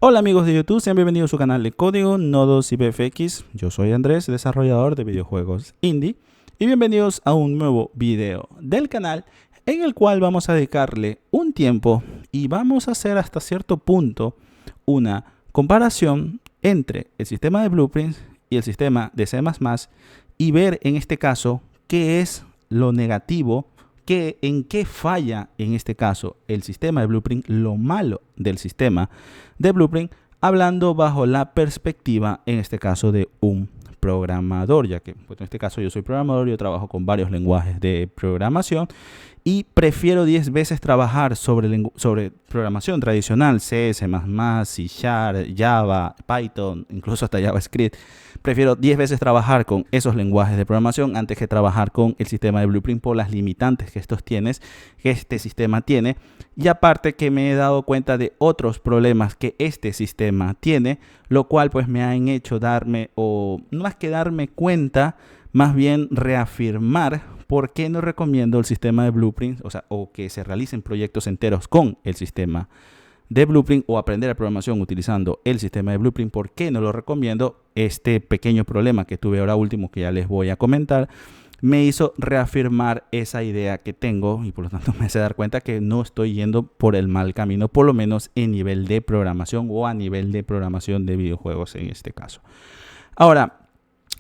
Hola amigos de YouTube, sean bienvenidos a su canal de código, nodos y VFX. Yo soy Andrés, desarrollador de videojuegos indie, y bienvenidos a un nuevo video del canal en el cual vamos a dedicarle un tiempo y vamos a hacer hasta cierto punto una comparación entre el sistema de Blueprints y el sistema de C++ y ver en este caso qué es lo negativo, en qué falla en este caso el sistema de Blueprint, lo malo del sistema de Blueprint, hablando bajo la perspectiva en este caso de un programador, ya que pues, en este caso yo soy programador, yo trabajo con varios lenguajes de programación y prefiero 10 veces trabajar sobre programación tradicional, C, C++, C Sharp, Java, Python, incluso hasta JavaScript. Prefiero 10 veces trabajar con esos lenguajes de programación antes que trabajar con el sistema de Blueprint por las limitantes que este sistema tiene. Y aparte que me he dado cuenta de otros problemas que este sistema tiene, lo cual pues me han hecho darme, o no más que darme cuenta, más bien reafirmar por qué no recomiendo el sistema de Blueprint, o que se realicen proyectos enteros con el sistema de Blueprint o aprender a programación utilizando el sistema de Blueprint. ¿Por qué no lo recomiendo? Este pequeño problema que tuve ahora último, que ya les voy a comentar, me hizo reafirmar esa idea que tengo y por lo tanto me hace dar cuenta que no estoy yendo por el mal camino, por lo menos en nivel de programación o a nivel de programación de videojuegos en este caso. Ahora,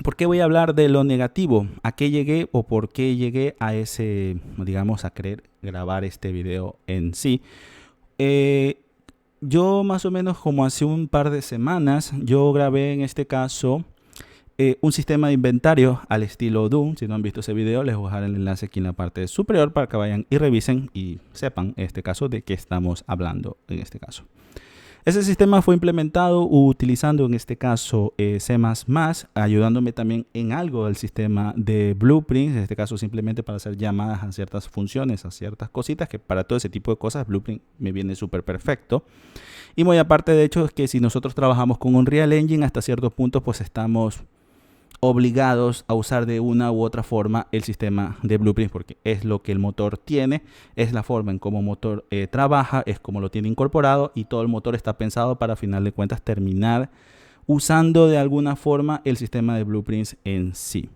¿por qué voy a hablar de lo negativo? ¿A qué llegué o por qué llegué a a querer grabar este video en sí? Yo más o menos como hace un par de semanas, yo grabé en este caso un sistema de inventario al estilo Doom. Si no han visto ese video, les voy a dejar el enlace aquí en la parte superior para que vayan y revisen y sepan en este caso de qué estamos hablando en este caso. Ese sistema fue implementado utilizando en este caso C++, ayudándome también en algo del sistema de Blueprint, en este caso simplemente para hacer llamadas a ciertas funciones, a ciertas cositas, que para todo ese tipo de cosas Blueprint me viene súper perfecto. Y muy aparte de hecho es que si nosotros trabajamos con Unreal Engine hasta cierto punto pues estamos obligados a usar de una u otra forma el sistema de Blueprint porque es lo que el motor tiene, es la forma en cómo el motor trabaja, es como lo tiene incorporado y todo el motor está pensado para a final de cuentas terminar usando de alguna forma el sistema de Blueprints en sí.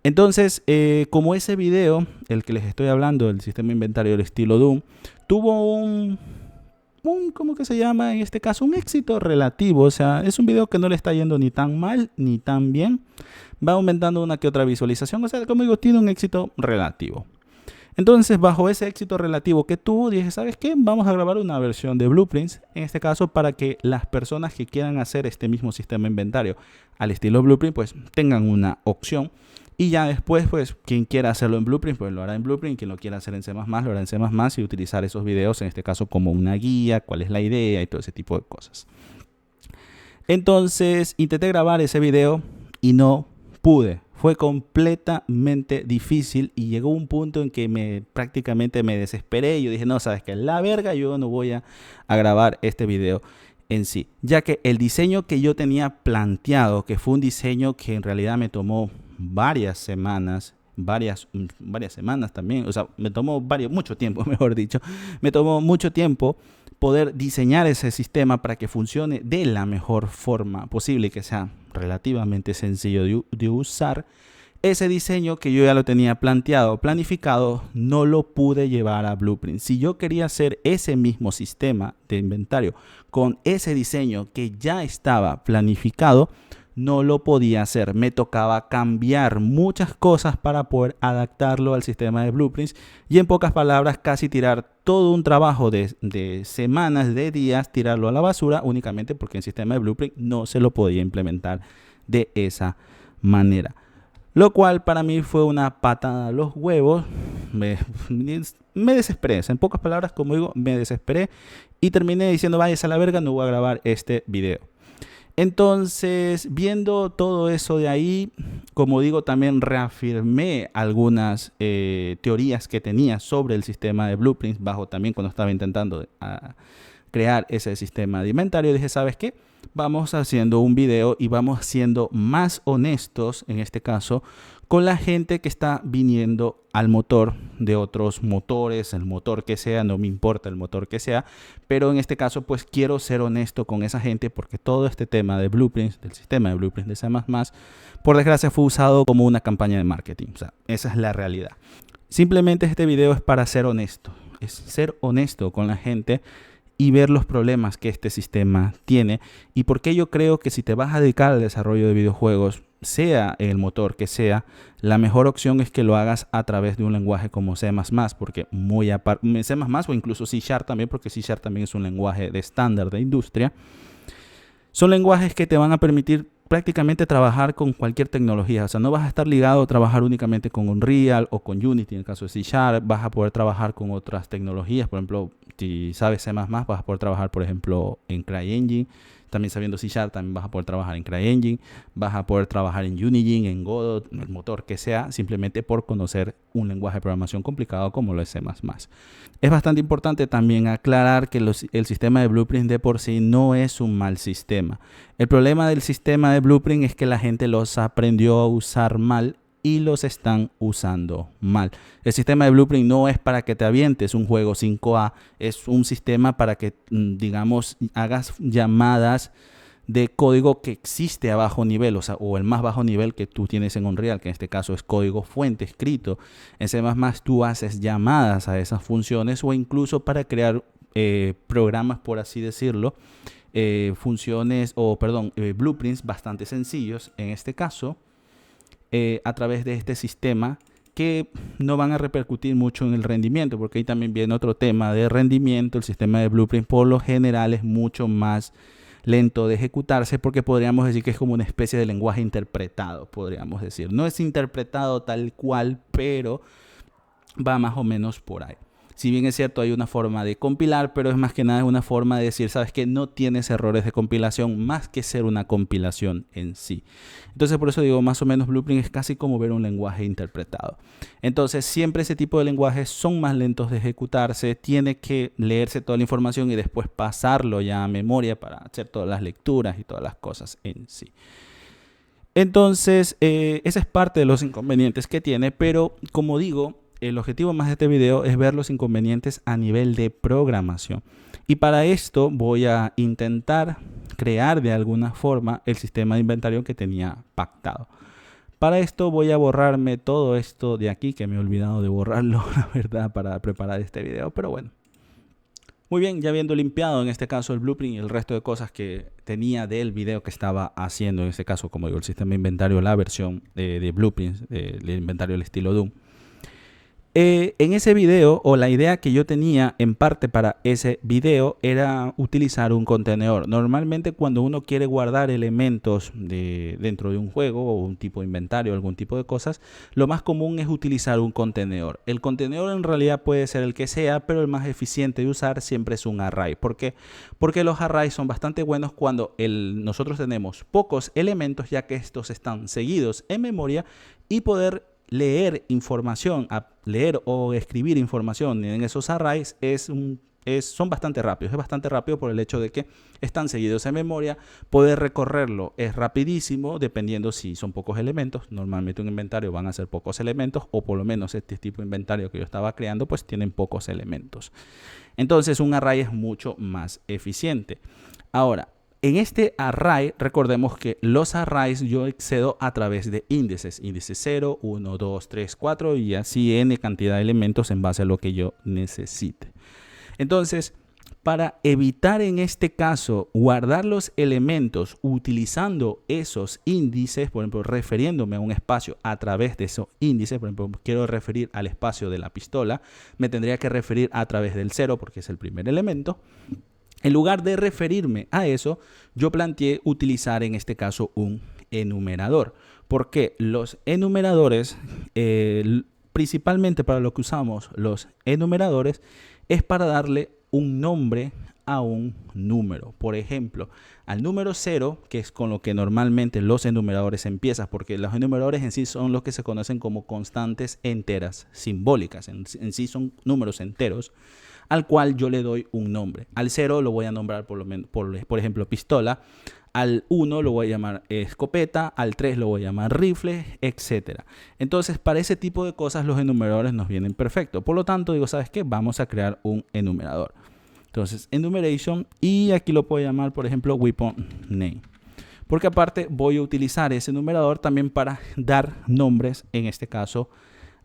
Entonces, como ese video, el que les estoy hablando, del sistema inventario del estilo Doom, tuvo ¿cómo que se llama en este caso? Un éxito relativo, o sea, es un video que no le está yendo ni tan mal ni tan bien, va aumentando una que otra visualización, o sea, como digo, tiene un éxito relativo. Entonces, bajo ese éxito relativo que tuvo, dije, ¿sabes qué? Vamos a grabar una versión de Blueprints, en este caso para que las personas que quieran hacer este mismo sistema de inventario al estilo Blueprint, pues tengan una opción. Y ya después, pues, quien quiera hacerlo en Blueprint, pues lo hará en Blueprint. Quien lo quiera hacer en C++, lo hará en C++ y utilizar esos videos, en este caso, como una guía, cuál es la idea y todo ese tipo de cosas. Entonces, intenté grabar ese video y no pude. Fue completamente difícil y llegó un punto en que prácticamente me desesperé. Y yo dije, no, sabes que la verga, yo no voy a grabar este video en sí, ya que el diseño que yo tenía planteado, que fue un diseño que en realidad me tomó varias semanas también, o sea, me tomó mucho tiempo, mejor dicho, me tomó mucho tiempo poder diseñar ese sistema para que funcione de la mejor forma posible y que sea relativamente sencillo de usar. Ese diseño que yo ya lo tenía planteado, planificado, no lo pude llevar a Blueprint. Si yo quería hacer ese mismo sistema de inventario con ese diseño que ya estaba planificado, no lo podía hacer. Me tocaba cambiar muchas cosas para poder adaptarlo al sistema de Blueprints y en pocas palabras casi tirar todo un trabajo de semanas, de días, tirarlo a la basura únicamente porque el sistema de Blueprint no se lo podía implementar de esa manera. Lo cual para mí fue una patada a los huevos. Me desesperé. O sea, en pocas palabras, como digo, me desesperé y terminé diciendo, váyase a la verga, no voy a grabar este video. Entonces, viendo todo eso de ahí, como digo, también reafirmé algunas teorías que tenía sobre el sistema de Blueprints, bajo también cuando estaba intentando crear ese sistema de inventario, dije, ¿sabes qué? Vamos haciendo un video y vamos siendo más honestos, en este caso, con la gente que está viniendo al motor de otros motores, el motor que sea, no me importa el motor que sea, pero en este caso pues quiero ser honesto con esa gente porque todo este tema de Blueprints, del sistema de Blueprints de C++, por desgracia fue usado como una campaña de marketing, o sea, esa es la realidad. Simplemente este video es para ser honesto, es ser honesto con la gente y ver los problemas que este sistema tiene y por qué yo creo que si te vas a dedicar al desarrollo de videojuegos, sea el motor que sea, la mejor opción es que lo hagas a través de un lenguaje como C++, porque muy aparte, C++ o incluso C# también, porque C# también es un lenguaje de estándar de industria, son lenguajes que te van a permitir prácticamente trabajar con cualquier tecnología. O sea, no vas a estar ligado a trabajar únicamente con Unreal o con Unity en el caso de C#. Vas a poder trabajar con otras tecnologías. Por ejemplo, si sabes C++, vas a poder trabajar, por ejemplo, en CryEngine. También sabiendo C#, también vas a poder trabajar en CryEngine. Vas a poder trabajar en Unigine, en Godot, el motor que sea, simplemente por conocer un lenguaje de programación complicado como lo es C++. Es bastante importante también aclarar que el sistema de Blueprint de por sí no es un mal sistema. El problema del sistema de Blueprint es que la gente los aprendió a usar mal y los están usando mal. El sistema de Blueprint no es para que te avientes un juego 5A, es un sistema para que, digamos, hagas llamadas de código que existe a bajo nivel, o sea, o el más bajo nivel que tú tienes en Unreal, que en este caso es código fuente escrito. En C++ tú haces llamadas a esas funciones o incluso para crear programas, por así decirlo, blueprints bastante sencillos, en este caso, a través de este sistema que no van a repercutir mucho en el rendimiento, porque ahí también viene otro tema de rendimiento. El sistema de Blueprint por lo general es mucho más lento de ejecutarse porque podríamos decir que es como una especie de lenguaje interpretado, podríamos decir. No es interpretado tal cual, pero va más o menos por ahí. Si bien es cierto, hay una forma de compilar, pero es más que nada una forma de decir, sabes que no tienes errores de compilación más que ser una compilación en sí. Entonces, por eso digo, más o menos Blueprint es casi como ver un lenguaje interpretado. Entonces, siempre ese tipo de lenguajes son más lentos de ejecutarse, tiene que leerse toda la información y después pasarlo ya a memoria para hacer todas las lecturas y todas las cosas en sí. Entonces, esa es parte de los inconvenientes que tiene, pero como digo, el objetivo más de este video es ver los inconvenientes a nivel de programación. Y para esto voy a intentar crear de alguna forma el sistema de inventario que tenía pactado. Para esto voy a borrarme todo esto de aquí, que me he olvidado de borrarlo, la verdad, para preparar este video. Pero bueno. Muy bien, ya habiendo limpiado en este caso el blueprint y el resto de cosas que tenía del video que estaba haciendo, en este caso, como digo, el sistema de inventario, la versión de blueprints, del inventario del estilo Doom. En ese video, o la idea que yo tenía en parte para ese video, era utilizar un contenedor. Normalmente cuando uno quiere guardar elementos dentro de un juego o un tipo de inventario, algún tipo de cosas, lo más común es utilizar un contenedor. El contenedor en realidad puede ser el que sea, pero el más eficiente de usar siempre es un array. ¿Por qué? Porque los arrays son bastante buenos cuando nosotros tenemos pocos elementos, ya que estos están seguidos en memoria, y poder leer información, leer o escribir información en esos arrays son bastante rápidos. Es bastante rápido por el hecho de que están seguidos en memoria. Poder recorrerlo es rapidísimo, dependiendo si son pocos elementos. Normalmente un inventario van a ser pocos elementos, o por lo menos este tipo de inventario que yo estaba creando pues tienen pocos elementos. Entonces un array es mucho más eficiente. Ahora, en este array, recordemos que los arrays yo accedo a través de índices. Índice 0, 1, 2, 3, 4 y así n cantidad de elementos en base a lo que yo necesite. Entonces, para evitar en este caso guardar los elementos utilizando esos índices, por ejemplo, refiriéndome a un espacio a través de esos índices, por ejemplo, quiero referir al espacio de la pistola, me tendría que referir a través del 0 porque es el primer elemento. En lugar de referirme a eso, yo planteé utilizar en este caso un enumerador. Porque los enumeradores, principalmente para lo que usamos los enumeradores, es para darle un nombre a un número. Por ejemplo, al número 0, que es con lo que normalmente los enumeradores empiezan, porque los enumeradores en sí son los que se conocen como constantes enteras simbólicas, en sí son números enteros. al cual yo le doy un nombre. Al 0 lo voy a nombrar por ejemplo pistola, al 1 lo voy a llamar escopeta, al 3 lo voy a llamar rifle, etc. Entonces, para ese tipo de cosas los enumeradores nos vienen perfectos. Por lo tanto, digo, ¿sabes qué? Vamos a crear un enumerador. Entonces, enumeration, y aquí lo puedo llamar, por ejemplo, weapon name. Porque aparte voy a utilizar ese enumerador también para dar nombres, en este caso,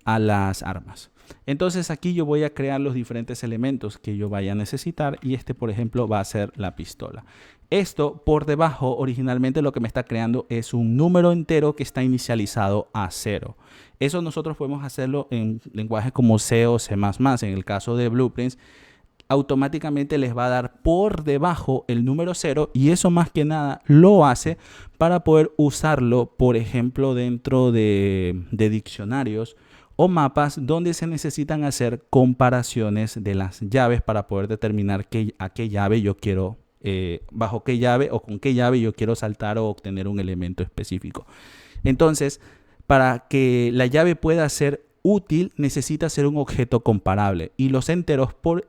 a las armas. Entonces aquí yo voy a crear los diferentes elementos que yo vaya a necesitar, y este, por ejemplo, va a ser la pistola. Esto por debajo originalmente lo que me está creando es un número entero que está inicializado a 0. Eso nosotros podemos hacerlo en lenguajes como C o C++. En el caso de Blueprints, automáticamente les va a dar por debajo el número 0, y eso más que nada lo hace para poder usarlo, por ejemplo, dentro de diccionarios o mapas donde se necesitan hacer comparaciones de las llaves para poder determinar a qué llave yo quiero, bajo qué llave o con qué llave yo quiero saltar o obtener un elemento específico. Entonces, para que la llave pueda ser útil, necesita ser un objeto comparable, y los enteros por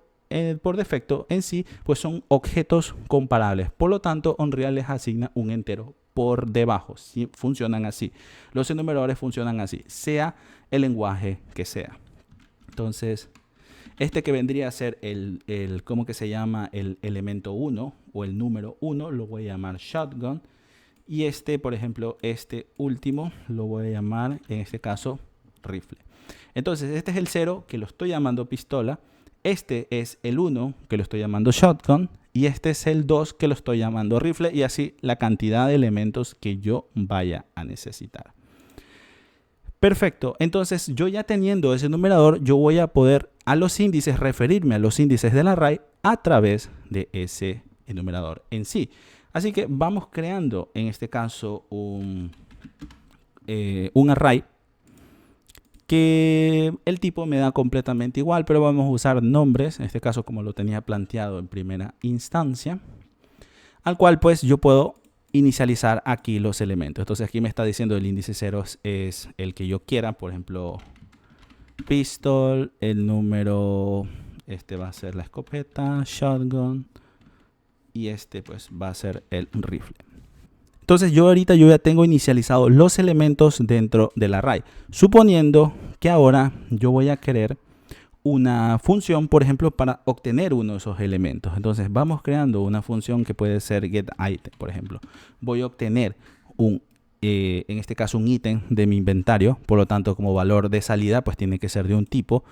defecto en sí, pues son objetos comparables. Por lo tanto, Unreal les asigna un entero por debajo. ¿Sí? Funcionan así. Los enumeradores funcionan así, sea el lenguaje que sea. Entonces, este que vendría a ser ¿cómo que se llama? El elemento 1 o el número 1, lo voy a llamar shotgun. Y este, por ejemplo, este último, lo voy a llamar, en este caso, rifle. Entonces, este es el 0, que lo estoy llamando pistola. Este es el 1, que lo estoy llamando shotgun, y este es el 2, que lo estoy llamando rifle, y así la cantidad de elementos que yo vaya a necesitar. Perfecto, entonces yo ya teniendo ese numerador, yo voy a poder a los índices referirme a los índices del array a través de ese enumerador en sí. Así que vamos creando, en este caso, un array que el tipo me da completamente igual, pero vamos a usar nombres, en este caso como lo tenía planteado en primera instancia, al cual pues yo puedo inicializar aquí los elementos. Entonces aquí me está diciendo el índice 0 es el que yo quiera, por ejemplo, pistol, el número, este va a ser la escopeta, shotgun, y este pues va a ser el rifle. Entonces yo ya tengo inicializados los elementos dentro del array, suponiendo que ahora yo voy a querer una función, por ejemplo, para obtener uno de esos elementos. Entonces vamos creando una función que puede ser getItem, por ejemplo. Voy a obtener en este caso un ítem de mi inventario, por lo tanto como valor de salida pues tiene que ser de un tipo.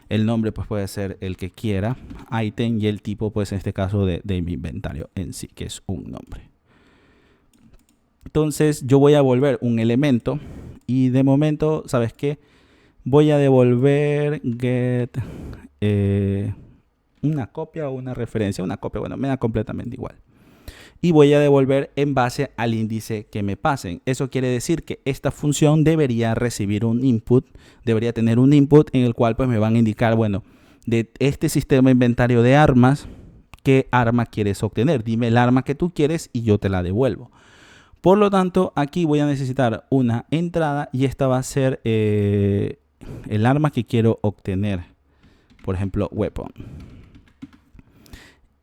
El nombre pues puede ser el que quiera, item, y el tipo pues en este caso de mi inventario en sí, que es un nombre. Entonces yo voy a devolver un elemento, y de momento, ¿sabes qué? Voy a devolver get una copia o una referencia. Una copia, bueno, me da completamente igual. Y voy a devolver en base al índice que me pasen. Eso quiere decir que esta función debería recibir un input, debería tener un input en el cual pues me van a indicar, bueno, de este sistema inventario de armas, ¿qué arma quieres obtener? Dime el arma que tú quieres y yo te la devuelvo. Por lo tanto, aquí voy a necesitar una entrada, y esta va a ser el arma que quiero obtener. Por ejemplo, weapon.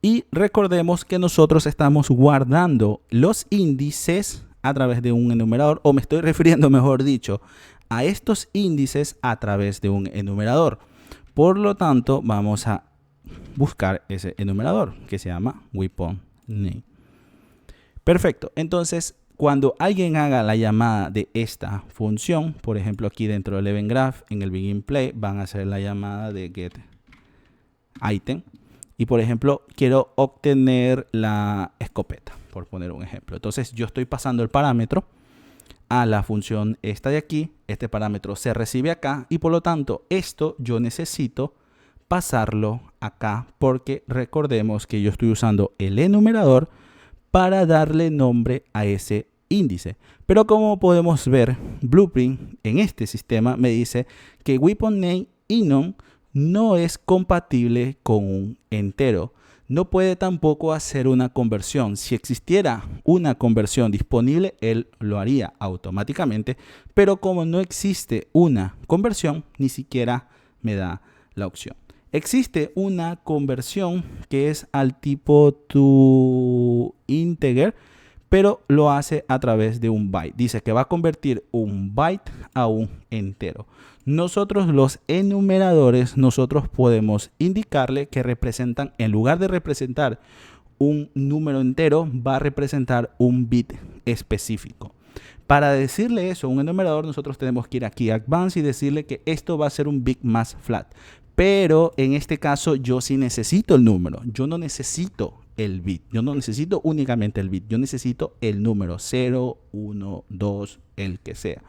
Y recordemos que nosotros estamos guardando los índices a través de un enumerador, o me estoy refiriendo, mejor dicho, a estos índices a través de un enumerador. Por lo tanto, vamos a buscar ese enumerador que se llama weapon name. Perfecto, entonces cuando alguien haga la llamada de esta función, por ejemplo aquí dentro del event graph, en el begin play, van a hacer la llamada de get item, y por ejemplo quiero obtener la escopeta, por poner un ejemplo. Entonces yo estoy pasando el parámetro a la función esta de aquí, este parámetro se recibe acá, y por lo tanto esto yo necesito pasarlo acá, porque recordemos que yo estoy usando el enumerador para darle nombre a ese índice. Pero como podemos ver, Blueprint en este sistema me dice que weapon name enum no es compatible con un entero. No puede tampoco hacer una conversión. Si existiera una conversión disponible, él lo haría automáticamente, pero como no existe una conversión, ni siquiera me da la opción. Existe una conversión que es al tipo to integer, pero lo hace a través de un byte. Dice que va a convertir un byte a un entero. Nosotros los enumeradores, nosotros podemos indicarle que representan, en lugar de representar un número entero, va a representar un bit específico. Para decirle eso a un enumerador, nosotros tenemos que ir aquí a Advanced y decirle que esto va a ser un bit más flat. Pero en este caso yo sí necesito el número. Yo no necesito el bit. Yo no necesito únicamente el bit. Yo necesito el número 0, 1, 2, el que sea.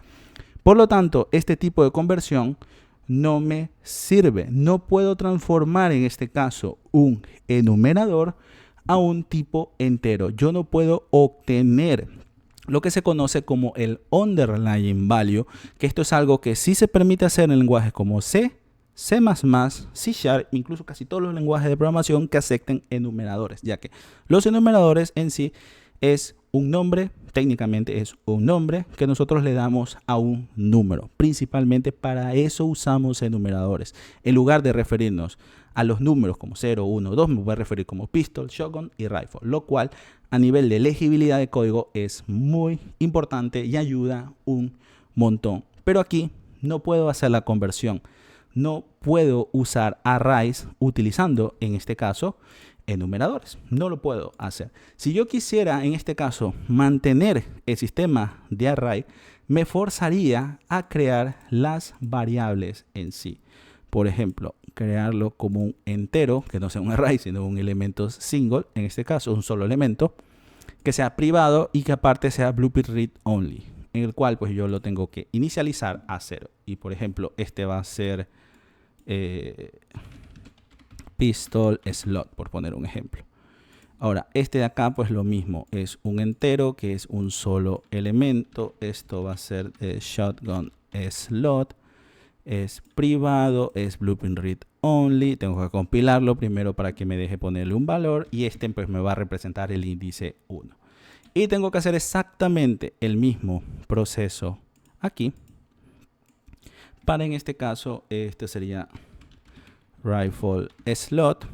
Por lo tanto, este tipo de conversión no me sirve. No puedo transformar en este caso un enumerador a un tipo entero. Yo no puedo obtener lo que se conoce como el underlying value, que esto es algo que sí se permite hacer en lenguajes como C, C++, C#, incluso casi todos los lenguajes de programación que acepten enumeradores, ya que los enumeradores en sí es un nombre, técnicamente es un nombre que nosotros le damos a un número. Principalmente para eso usamos enumeradores. En lugar de referirnos a los números como 0, 1, 2, me voy a referir como pistol, shotgun y rifle, lo cual a nivel de legibilidad de código es muy importante y ayuda un montón. Pero aquí no puedo hacer la conversión. No puedo usar arrays utilizando, en este caso, enumeradores. No lo puedo hacer. Si yo quisiera, en este caso, mantener el sistema de array, me forzaría a crear las variables en sí. Por ejemplo, crearlo como un entero, que no sea un array, sino un elemento single, en este caso, un solo elemento, que sea privado y que aparte sea blueprint read only, en el cual pues yo lo tengo que inicializar a 0. Y por ejemplo, este va a ser pistol slot, por poner un ejemplo. Ahora, este de acá pues lo mismo, es un entero que es un solo elemento. Esto va a ser shotgun slot, es privado, es blueprint read only. Tengo que compilarlo primero para que me deje ponerle un valor y este pues me va a representar el índice 1. Y tengo que hacer exactamente el mismo proceso aquí. Para en este caso, este sería rifle slot.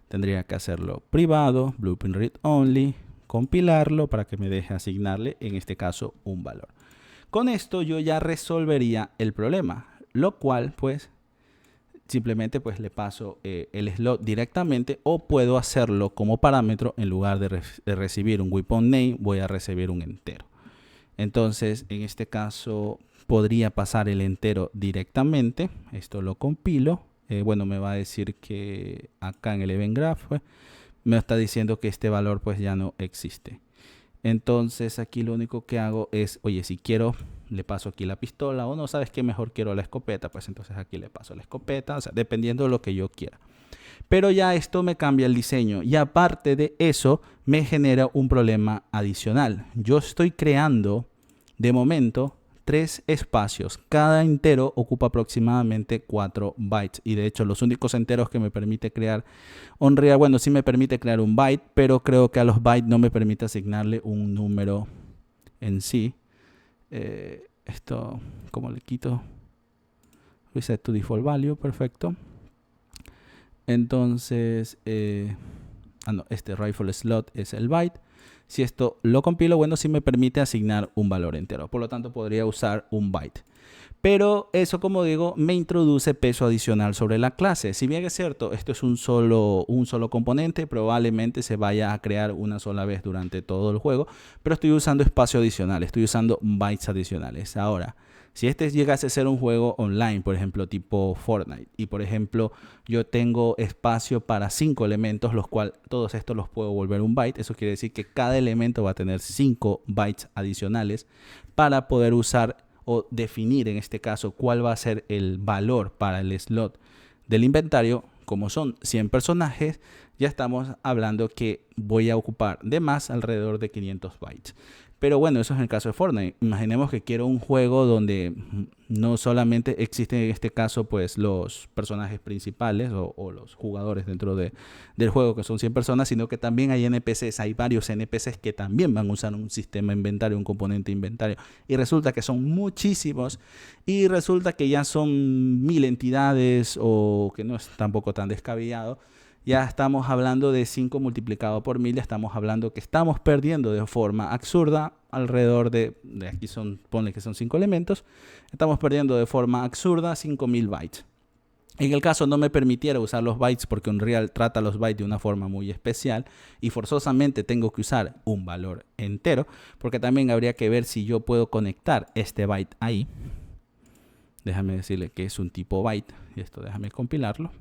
Tendría que hacerlo privado, blueprint read only, compilarlo para que me deje asignarle, en este caso, un valor. Con esto yo ya resolvería el problema, lo cual pues simplemente pues le paso el slot directamente, o puedo hacerlo como parámetro. En lugar de recibir un weapon name, voy a recibir un entero. Entonces, en este caso, podría pasar el entero directamente. Esto lo compilo. Bueno, me va a decir que acá en el event graph pues, me está diciendo que este valor pues ya no existe. Entonces aquí lo único que hago es, oye, si quiero, le paso aquí la pistola, o no, ¿sabes qué? Mejor quiero la escopeta, pues entonces aquí le paso la escopeta, o sea, dependiendo de lo que yo quiera. Pero ya esto me cambia el diseño y aparte de eso me genera un problema adicional. Yo estoy creando de momento 3 espacios. Cada entero ocupa aproximadamente 4 bytes. Y de hecho los únicos enteros que me permite crear Unreal, bueno, sí me permite crear un byte, pero creo que a los bytes no me permite asignarle un número en sí. Esto, como le quito? Reset to default value, perfecto. Entonces, no, este rifle slot es el byte. Si esto lo compilo, bueno, sí me permite asignar un valor entero. Por lo tanto, podría usar un byte. Pero eso, como digo, me introduce peso adicional sobre la clase. Si bien es cierto, esto es un solo componente, probablemente se vaya a crear una sola vez durante todo el juego, pero estoy usando espacio adicional, estoy usando bytes adicionales. Ahora, si este llegase a ser un juego online, por ejemplo, tipo Fortnite, y por ejemplo, yo tengo espacio para 5 elementos, los cuales todos estos los puedo volver un byte, eso quiere decir que cada elemento va a tener 5 bytes adicionales para poder usar o definir en este caso cuál va a ser el valor para el slot del inventario. Como son 100 personajes, ya estamos hablando que voy a ocupar de más alrededor de 500 bytes. Pero bueno, eso es el caso de Fortnite. Imaginemos que quiero un juego donde no solamente existen en este caso pues los personajes principales o los jugadores dentro del juego, que son 100 personas, sino que también hay NPCs, hay varios NPCs que también van a usar un sistema inventario, un componente inventario. Y resulta que son muchísimos y resulta que ya son 1000 entidades, o que no es tampoco tan descabellado. Ya estamos hablando de 5 multiplicado por 1000, ya estamos hablando que estamos perdiendo de forma absurda alrededor de aquí ponle que son 5 elementos, estamos perdiendo de forma absurda 5000 bytes. En el caso no me permitiera usar los bytes porque Unreal trata los bytes de una forma muy especial y forzosamente tengo que usar un valor entero, porque también habría que ver si yo puedo conectar este byte ahí. Déjame decirle que es un tipo byte y esto déjame compilarlo.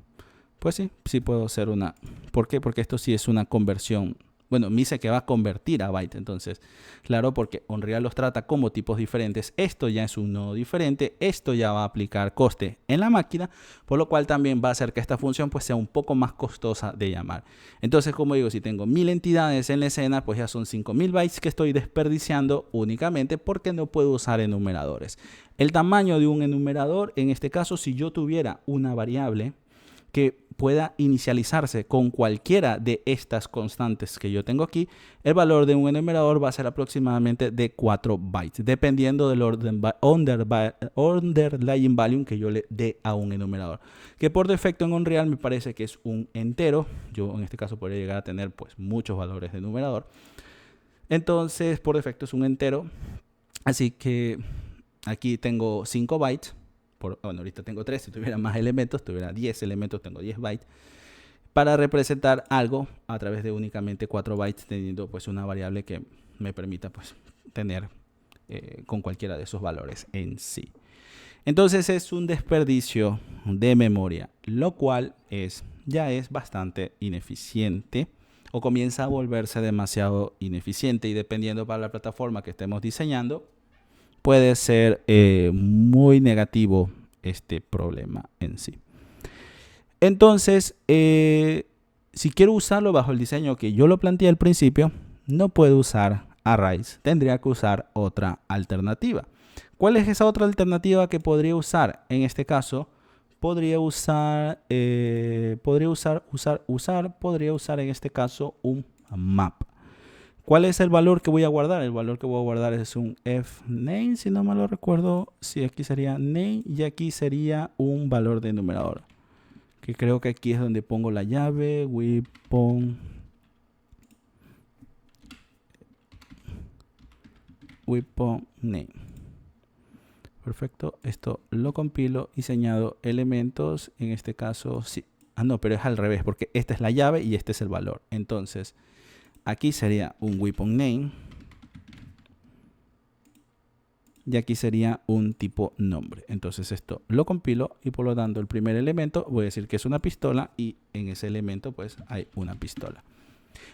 Pues sí, sí puedo hacer una. ¿Por qué? Porque esto sí es una conversión. Bueno, me dice que va a convertir a byte. Entonces, claro, porque Unreal los trata como tipos diferentes. Esto ya es un nodo diferente. Esto ya va a aplicar coste en la máquina, por lo cual también va a hacer que esta función pues sea un poco más costosa de llamar. Entonces, como digo, si tengo 1000 entidades en la escena, pues ya son 5000 bytes que estoy desperdiciando únicamente porque no puedo usar enumeradores. El tamaño de un enumerador, en este caso, si yo tuviera una variable que pueda inicializarse con cualquiera de estas constantes que yo tengo aquí, el valor de un enumerador va a ser aproximadamente de 4 bytes, dependiendo del underlying value que yo le dé a un enumerador, que por defecto en Unreal me parece que es un entero. Yo en este caso podría llegar a tener pues muchos valores de enumerador, entonces por defecto es un entero, así que aquí tengo 5 bytes. Bueno, ahorita tengo 3, si tuviera más elementos, tuviera 10 elementos, tengo 10 bytes, para representar algo a través de únicamente 4 bytes, teniendo pues una variable que me permita pues tener con cualquiera de esos valores en sí. Entonces es un desperdicio de memoria, lo cual ya es bastante ineficiente, o comienza a volverse demasiado ineficiente, y dependiendo para la plataforma que estemos diseñando, puede ser muy negativo este problema en sí. Entonces, si quiero usarlo bajo el diseño que yo lo planteé al principio, no puedo usar arrays. Tendría que usar otra alternativa. ¿Cuál es esa otra alternativa que podría usar? En este caso, podría usar en este caso un map. ¿Cuál es el valor que voy a guardar? El valor que voy a guardar es un fName, si no mal lo recuerdo. Sí, aquí sería name y aquí sería un valor de enumerador. Que creo que aquí es donde pongo la llave. Weapon name. Perfecto. Esto lo compilo y señalo elementos. En este caso, sí. Ah, no, pero es al revés, porque esta es la llave y este es el valor. Entonces, aquí sería un weapon name y aquí sería un tipo nombre. Entonces esto lo compilo y por lo tanto el primer elemento voy a decir que es una pistola y en ese elemento pues hay una pistola.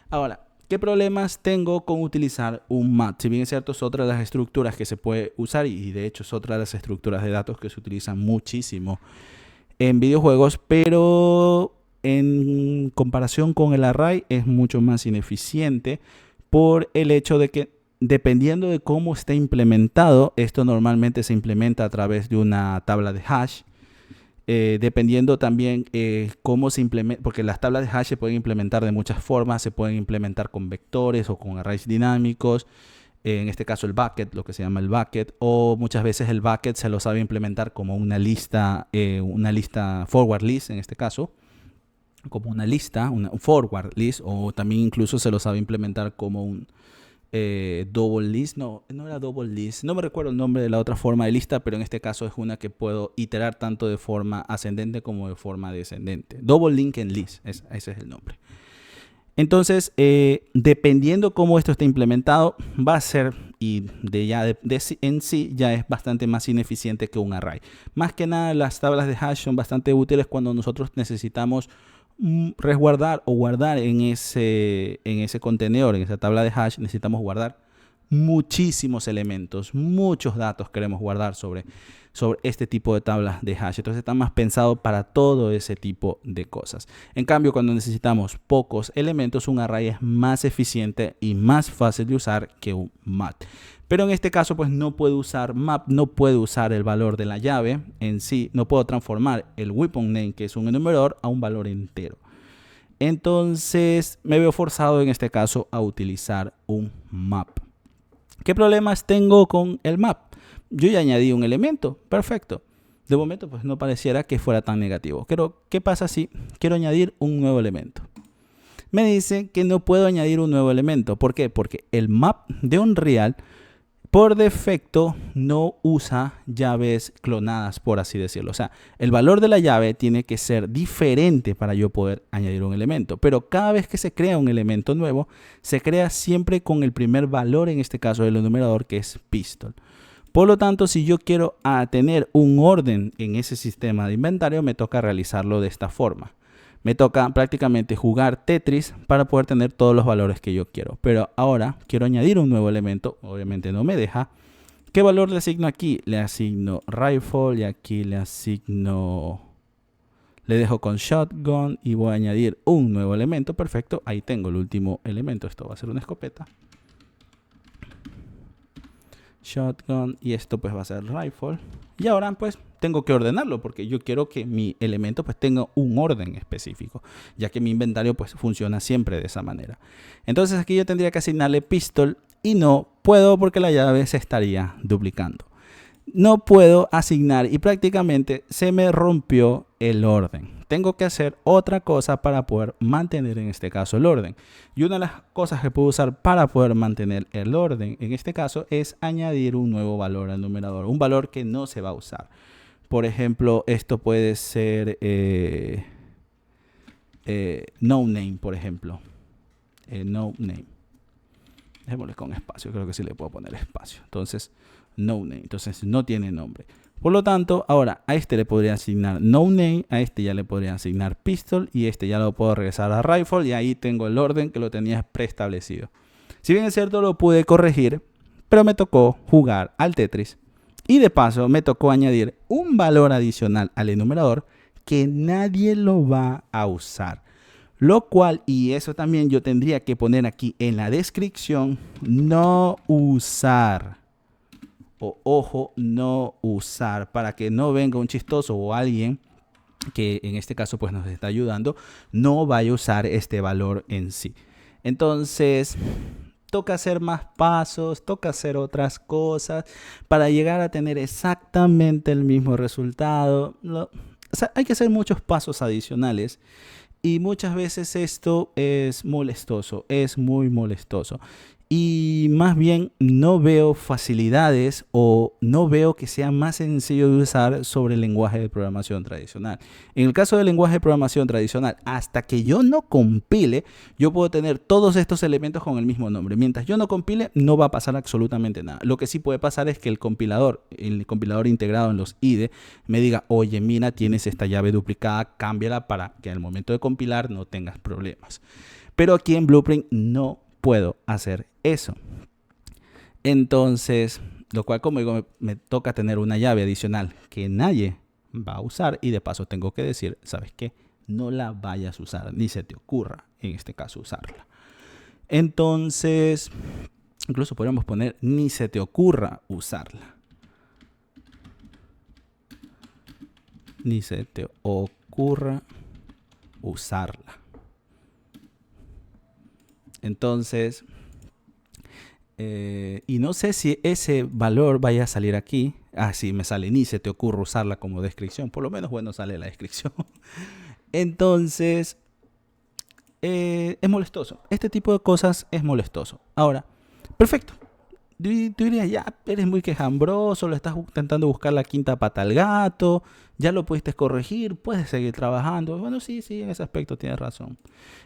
Ahora, ¿qué problemas tengo con utilizar un map? Si bien es cierto, es otra de las estructuras que se puede usar y de hecho es otra de las estructuras de datos que se utilizan muchísimo en videojuegos, pero en comparación con el array es mucho más ineficiente por el hecho de que dependiendo de cómo esté implementado, esto normalmente se implementa a través de una tabla de hash. Dependiendo también cómo se implementa, porque las tablas de hash se pueden implementar de muchas formas, se pueden implementar con vectores o con arrays dinámicos. En este caso el bucket, lo que se llama el bucket, o muchas veces el bucket se lo sabe implementar como una lista forward list, en este caso, como una lista, un forward list, o también incluso se lo sabe implementar como un double list. No era double list, no me recuerdo el nombre de la otra forma de lista, pero en este caso es una que puedo iterar tanto de forma ascendente como de forma descendente. Double linked list, ese es el nombre. Entonces, dependiendo cómo esto esté implementado, va a ser, y en sí ya es bastante más ineficiente que un array. Más que nada, las tablas de hash son bastante útiles cuando nosotros necesitamos resguardar o guardar en ese contenedor, en esa tabla de hash, necesitamos guardar muchísimos elementos, muchos datos queremos guardar sobre este tipo de tablas de hash. Entonces está más pensado para todo ese tipo de cosas. En cambio, cuando necesitamos pocos elementos, un array es más eficiente y más fácil de usar que un map. Pero en este caso, pues no puedo usar map, no puedo usar el valor de la llave en sí, no puedo transformar el weapon name, que es un enumerador, a un valor entero. Entonces me veo forzado en este caso a utilizar un map. ¿Qué problemas tengo con el map? Yo ya añadí un elemento, perfecto. De momento pues no pareciera que fuera tan negativo. Pero ¿qué pasa si quiero añadir un nuevo elemento? Me dice que no puedo añadir un nuevo elemento. ¿Por qué? Porque el map de Unreal por defecto no usa llaves clonadas, por así decirlo. O sea, el valor de la llave tiene que ser diferente para yo poder añadir un elemento. Pero cada vez que se crea un elemento nuevo, se crea siempre con el primer valor, en este caso del enumerador, que es pistol. Por lo tanto, si yo quiero tener un orden en ese sistema de inventario, me toca realizarlo de esta forma. Me toca prácticamente jugar Tetris para poder tener todos los valores que yo quiero. Pero ahora quiero añadir un nuevo elemento. Obviamente no me deja. ¿Qué valor le asigno aquí? Le asigno rifle y aquí le asigno... Le dejo con shotgun y voy a añadir un nuevo elemento. Perfecto. Ahí tengo el último elemento. Esto va a ser una escopeta. Shotgun y esto pues va a ser rifle. Y ahora pues tengo que ordenarlo porque yo quiero que mi elemento pues tenga un orden específico, ya que mi inventario pues funciona siempre de esa manera. Entonces aquí yo tendría que asignarle pistol y no puedo porque la llave se estaría duplicando. No puedo asignar y prácticamente se me rompió el orden. Tengo que hacer otra cosa para poder mantener en este caso el orden. Y una de las cosas que puedo usar para poder mantener el orden en este caso es añadir un nuevo valor al numerador. Un valor que no se va a usar. Por ejemplo, esto puede ser no name, por ejemplo. No name. Dejémosle con espacio. Creo que sí le puedo poner espacio. Entonces, no name. Entonces, no tiene nombre. Por lo tanto, ahora a este le podría asignar no name, a este ya le podría asignar pistol y este ya lo puedo regresar a rifle y ahí tengo el orden que lo tenía preestablecido. Si bien es cierto lo pude corregir, pero me tocó jugar al Tetris y de paso me tocó añadir un valor adicional al enumerador que nadie lo va a usar. Lo cual, y eso también yo tendría que poner aquí en la descripción, no usar. O ojo, no usar, para que no venga un chistoso o alguien que en este caso pues nos está ayudando, no vaya a usar este valor en sí. Entonces toca hacer más pasos, toca hacer otras cosas para llegar a tener exactamente el mismo resultado. O sea, hay que hacer muchos pasos adicionales. Y muchas veces esto es molestoso, es muy molestoso. Y más bien no veo facilidades o no veo que sea más sencillo de usar sobre el lenguaje de programación tradicional. En el caso del lenguaje de programación tradicional, hasta que yo no compile, yo puedo tener todos estos elementos con el mismo nombre. Mientras yo no compile, no va a pasar absolutamente nada. Lo que sí puede pasar es que el compilador integrado en los IDE, me diga, oye, mira, tienes esta llave duplicada, cámbiala para que al momento de compilar no tengas problemas. Pero aquí en Blueprint no puedo hacer eso. Entonces, lo cual, como digo, me toca tener una llave adicional que nadie va a usar y de paso tengo que decir, ¿sabes qué? No la vayas a usar, ni se te ocurra en este caso usarla. Entonces, incluso podríamos poner ni se te ocurra usarla. Ni se te ocurra usarla. Entonces, y no sé si ese valor vaya a salir aquí. Ah, sí, me sale ni se te ocurra usarla como descripción. Por lo menos, bueno, sale la descripción. Entonces, es molestoso. Este tipo de cosas es molestoso. Ahora, perfecto. Tú dirías, ya eres muy quejambroso, lo estás intentando buscar la quinta pata al gato, ya lo pudiste corregir, puedes seguir trabajando. Bueno, sí, en ese aspecto tienes razón.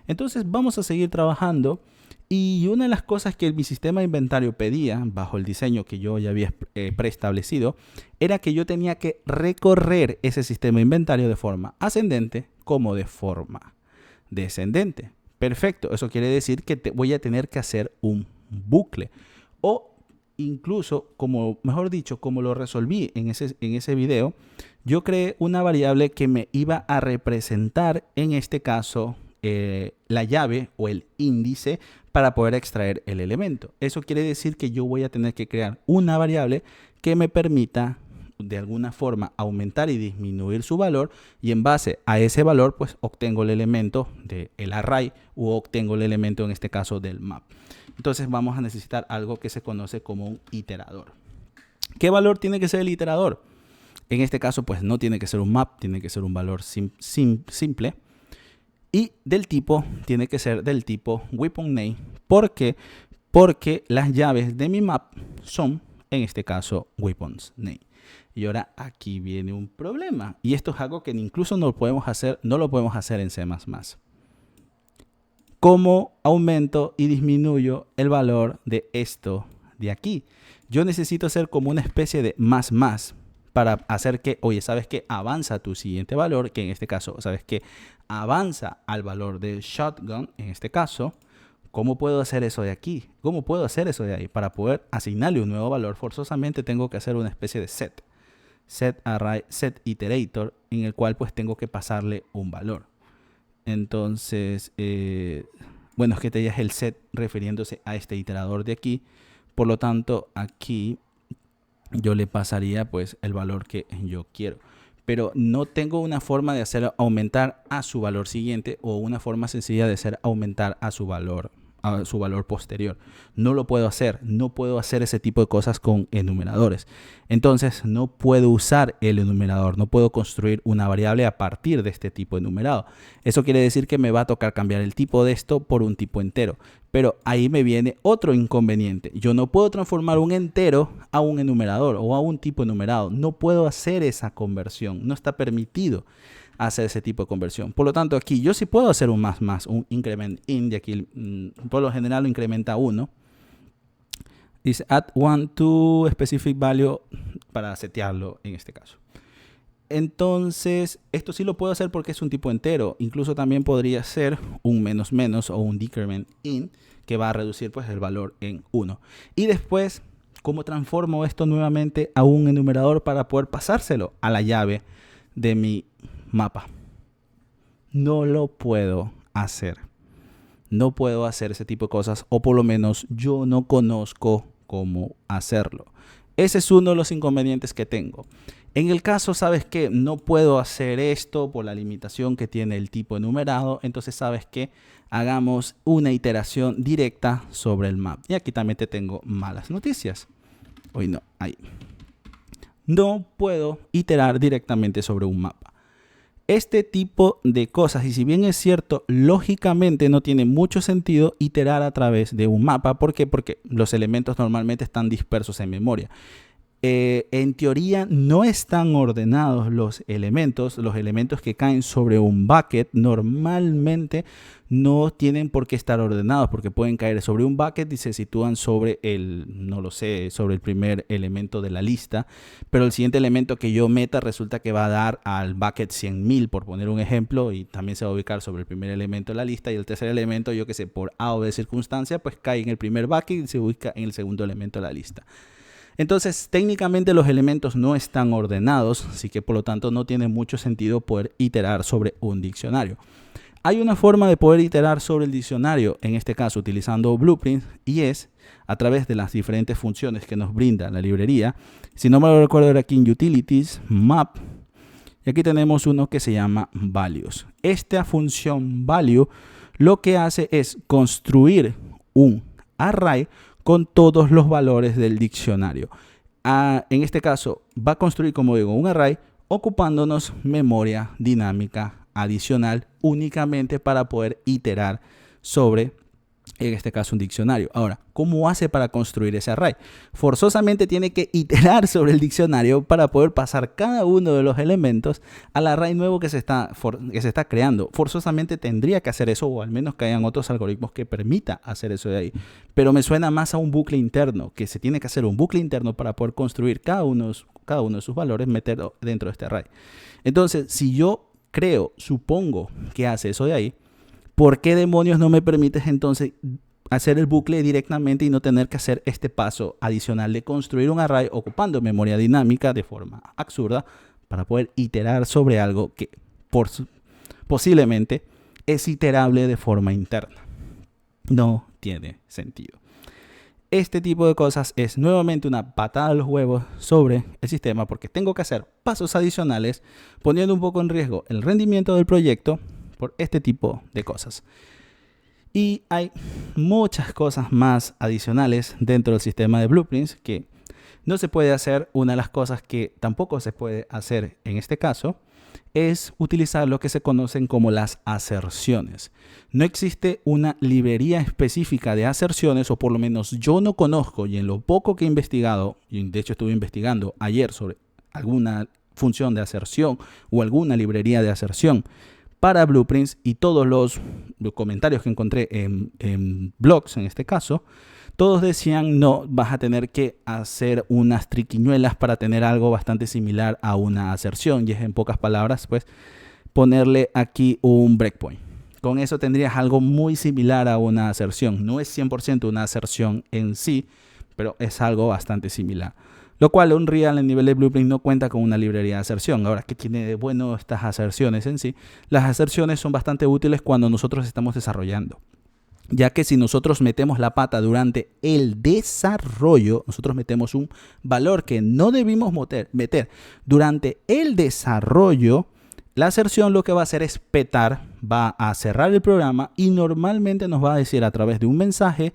Entonces vamos a seguir trabajando y una de las cosas que mi sistema de inventario pedía, bajo el diseño que yo ya había preestablecido, era que yo tenía que recorrer ese sistema de inventario de forma ascendente como de forma descendente. Perfecto, eso quiere decir que voy a tener que hacer un bucle. O incluso, como mejor dicho, como lo resolví en ese video, yo creé una variable que me iba a representar, en este caso, la llave o el índice para poder extraer el elemento. Eso quiere decir que yo voy a tener que crear una variable que me permita de alguna forma aumentar y disminuir su valor, y en base a ese valor pues obtengo el elemento del array o obtengo el elemento en este caso del map. Entonces vamos a necesitar algo que se conoce como un iterador. ¿Qué valor tiene que ser el iterador? En este caso pues no tiene que ser un map, tiene que ser un valor simple, y del tipo tiene que ser del tipo weaponName. ¿Por qué? Porque las llaves de mi map son en este caso weaponsName. Y ahora aquí viene un problema, y esto es algo que incluso no lo podemos hacer en C++. ¿Cómo aumento y disminuyo el valor de esto de aquí? Yo necesito hacer como una especie de más para hacer que, oye, ¿sabes qué? Avanza tu siguiente valor, que en este caso, ¿sabes qué? Avanza al valor de shotgun, en este caso. ¿Cómo puedo hacer eso de aquí? ¿Cómo puedo hacer eso de ahí? Para poder asignarle un nuevo valor, forzosamente tengo que hacer una especie de set array, set iterator, en el cual pues tengo que pasarle un valor. Entonces, bueno, es que te es el set refiriéndose a este iterador de aquí. Por lo tanto, aquí yo le pasaría pues el valor que yo quiero. Pero no tengo una forma de hacer aumentar a su valor siguiente, o una forma sencilla de hacer aumentar a su valor posterior. No lo puedo hacer. No puedo hacer ese tipo de cosas con enumeradores. Entonces no puedo usar el enumerador. No puedo construir una variable a partir de este tipo enumerado. Eso quiere decir que me va a tocar cambiar el tipo de esto por un tipo entero. Pero ahí me viene otro inconveniente. Yo no puedo transformar un entero a un enumerador o a un tipo enumerado. No puedo hacer esa conversión. No está permitido hacer ese tipo de conversión. Por lo tanto, aquí yo sí puedo hacer un un increment in, de aquí por lo general lo incrementa 1. Dice add one to specific value para setearlo en este caso. Entonces, esto sí lo puedo hacer porque es un tipo entero. Incluso también podría ser un menos o un decrement in, que va a reducir pues el valor en 1. Y después, ¿cómo transformo esto nuevamente a un enumerador para poder pasárselo a la llave de mi mapa? No lo puedo hacer. No puedo hacer ese tipo de cosas, o por lo menos yo no conozco cómo hacerlo. Ese es uno de los inconvenientes que tengo. En el caso, ¿sabes qué? No puedo hacer esto por la limitación que tiene el tipo enumerado. Entonces, ¿sabes qué? Hagamos una iteración directa sobre el map. Y aquí también te tengo malas noticias. Hoy no, ahí. No puedo iterar directamente sobre un mapa. Este tipo de cosas, y si bien es cierto, lógicamente no tiene mucho sentido iterar a través de un mapa. ¿Por qué? Porque los elementos normalmente están dispersos en memoria. En teoría no están ordenados los elementos que caen sobre un bucket normalmente no tienen por qué estar ordenados, porque pueden caer sobre un bucket y se sitúan sobre sobre el primer elemento de la lista, pero el siguiente elemento que yo meta resulta que va a dar al bucket 100.000, por poner un ejemplo, y también se va a ubicar sobre el primer elemento de la lista, y el tercer elemento, yo que sé, por A o B circunstancia, pues cae en el primer bucket y se ubica en el segundo elemento de la lista. Entonces, técnicamente los elementos no están ordenados, así que por lo tanto no tiene mucho sentido poder iterar sobre un diccionario. Hay una forma de poder iterar sobre el diccionario, en este caso utilizando Blueprint, y es a través de las diferentes funciones que nos brinda la librería. Si no me lo recuerdo, era aquí en Utilities, Map, y aquí tenemos uno que se llama Values. Esta función Value lo que hace es construir un array con todos los valores del diccionario. En este caso va a construir, como digo, un array ocupándonos memoria dinámica adicional únicamente para poder iterar sobre, en este caso, un diccionario. Ahora, ¿cómo hace para construir ese array? Forzosamente tiene que iterar sobre el diccionario para poder pasar cada uno de los elementos al array nuevo que se está creando. Forzosamente tendría que hacer eso, o al menos que hayan otros algoritmos que permita hacer eso de ahí. Pero me suena más a un bucle interno, que se tiene que hacer un bucle interno para poder construir cada uno de sus valores, meterlo dentro de este array. Entonces, si yo supongo que hace eso de ahí, ¿por qué demonios no me permites entonces hacer el bucle directamente y no tener que hacer este paso adicional de construir un array ocupando memoria dinámica de forma absurda para poder iterar sobre algo que posiblemente es iterable de forma interna. No tiene sentido. Este tipo de cosas es nuevamente una patada a los huevos sobre el sistema porque tengo que hacer pasos adicionales poniendo un poco en riesgo el rendimiento del proyecto por este tipo de cosas. Y hay muchas cosas más adicionales dentro del sistema de Blueprints que no se puede hacer. Una de las cosas que tampoco se puede hacer en este caso es utilizar lo que se conocen como las aserciones. No existe una librería específica de aserciones, o por lo menos yo no conozco, y en lo poco que he investigado, y de hecho estuve investigando ayer sobre alguna función de aserción o alguna librería de aserción para Blueprints, y todos los comentarios que encontré en blogs en este caso, todos decían no, vas a tener que hacer unas triquiñuelas para tener algo bastante similar a una aserción, y es en pocas palabras pues ponerle aquí un breakpoint. Con eso tendrías algo muy similar a una aserción. No es 100% una aserción en sí, pero es algo bastante similar. Lo cual Unreal en nivel de Blueprint no cuenta con una librería de aserción. Ahora, ¿qué tiene de bueno estas aserciones en sí? Las aserciones son bastante útiles cuando nosotros estamos desarrollando, ya que si nosotros metemos la pata durante el desarrollo, nosotros metemos un valor que no debimos meter durante el desarrollo, la aserción lo que va a hacer es petar, va a cerrar el programa y normalmente nos va a decir a través de un mensaje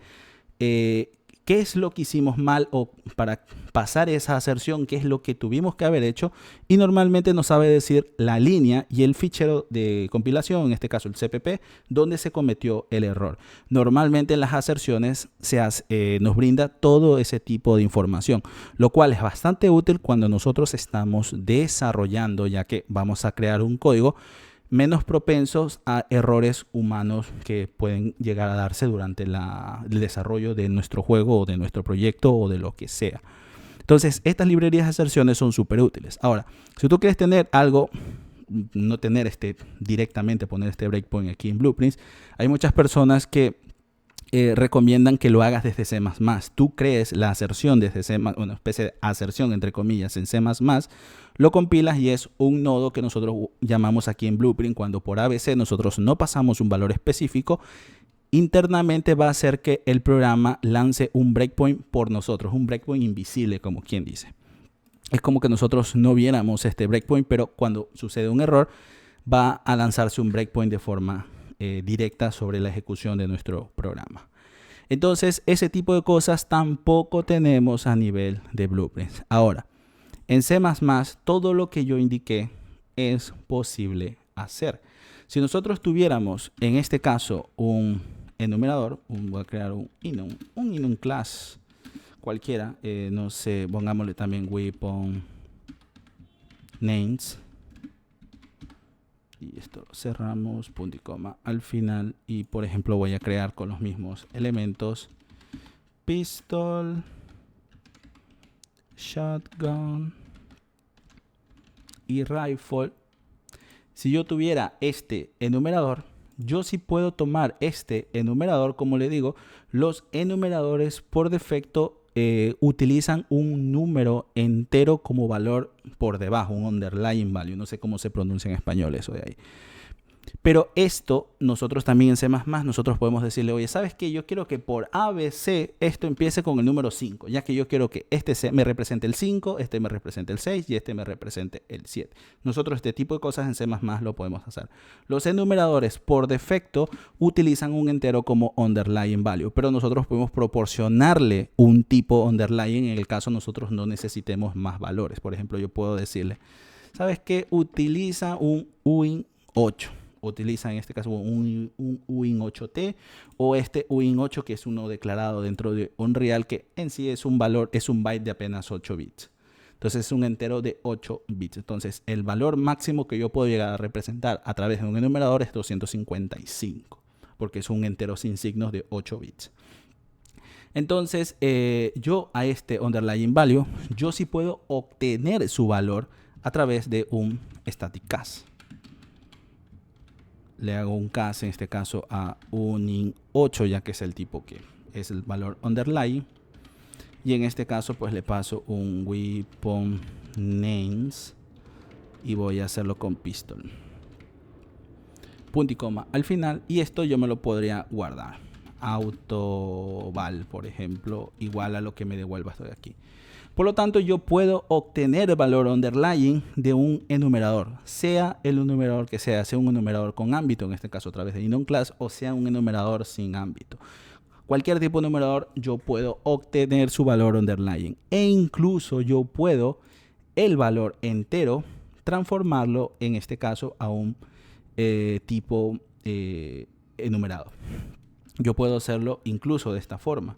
qué es lo que hicimos mal, o para pasar esa aserción, qué es lo que tuvimos que haber hecho, y normalmente nos sabe decir la línea y el fichero de compilación, en este caso el CPP, donde se cometió el error. Normalmente en las aserciones nos brinda todo ese tipo de información, lo cual es bastante útil cuando nosotros estamos desarrollando, ya que vamos a crear un código menos propensos a errores humanos que pueden llegar a darse durante el desarrollo de nuestro juego o de nuestro proyecto o de lo que sea. Entonces, estas librerías de aserciones son súper útiles. Ahora, si tú quieres tener algo, no tener directamente poner este breakpoint aquí en Blueprints, hay muchas personas que recomiendan que lo hagas desde C++. Tú crees la aserción desde C++, una especie de aserción entre comillas en C++, lo compilas y es un nodo que nosotros llamamos aquí en Blueprint. Cuando por ABC nosotros no pasamos un valor específico, internamente va a hacer que el programa lance un breakpoint por nosotros, un breakpoint invisible, como quien dice. Es como que nosotros no viéramos este breakpoint, pero cuando sucede un error va a lanzarse un breakpoint de forma directa sobre la ejecución de nuestro programa. Entonces, ese tipo de cosas tampoco tenemos a nivel de Blueprints. Ahora, en C++, todo lo que yo indiqué es posible hacer. Si nosotros tuviéramos, en este caso, un enumerador, voy a crear un enum class cualquiera, no sé, pongámosle también weapon names. Y esto lo cerramos, punto y coma al final, y por ejemplo voy a crear con los mismos elementos pistol, shotgun y rifle. Si yo tuviera este enumerador, yo sí puedo tomar este enumerador. Como le digo, los enumeradores por defecto utilizan un número entero como valor por debajo, un underlying value. No sé cómo se pronuncia en español eso de ahí. Pero esto, nosotros también en C++, nosotros podemos decirle, oye, ¿sabes qué? Yo quiero que por ABC esto empiece con el número 5, ya que yo quiero que este me represente el 5, este me represente el 6 y este me represente el 7. Nosotros este tipo de cosas en C++ lo podemos hacer. Los enumeradores por defecto utilizan un entero como underlying value, pero nosotros podemos proporcionarle un tipo underlying en el caso nosotros no necesitemos más valores. Por ejemplo, yo puedo decirle, ¿sabes qué? Utiliza un uin8. Utiliza en este caso un uin8t o este uin8 que es uno declarado dentro de Unreal, que en sí es un valor, es un byte de apenas 8 bits. Entonces es un entero de 8 bits. Entonces el valor máximo que yo puedo llegar a representar a través de un enumerador es 255, porque es un entero sin signos de 8 bits. Entonces yo a este underlying value, yo sí puedo obtener su valor a través de un static cast. Le hago un cast en este caso a unin8, ya que es el tipo que es el valor underlying. Y en este caso pues le paso un weapon names y voy a hacerlo con pistol. Punto y coma al final, y esto yo me lo podría guardar. Autoval, por ejemplo, igual a lo que me devuelva esto de aquí. Por lo tanto, yo puedo obtener el valor underlying de un enumerador, sea el enumerador que sea un enumerador con ámbito, en este caso a través de Inon Class, o sea un enumerador sin ámbito. Cualquier tipo de enumerador yo puedo obtener su valor underlying, e incluso yo puedo el valor entero transformarlo en este caso a un tipo enumerado. Yo puedo hacerlo incluso de esta forma.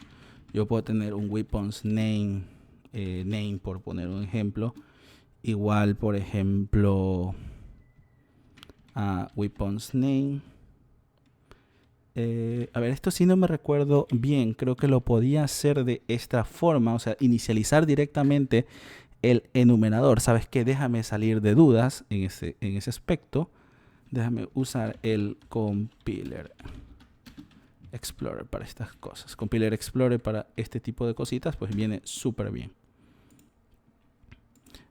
Yo puedo tener un weapons name, name por poner un ejemplo, igual por ejemplo a weapons name. A ver, esto sí no me recuerdo bien, creo que lo podía hacer de esta forma, o sea, inicializar directamente el enumerador. ¿Sabes qué? Déjame salir de dudas en ese aspecto. Déjame usar el Compiler Explorer para estas cosas. Compiler Explorer para este tipo de cositas, pues viene súper bien.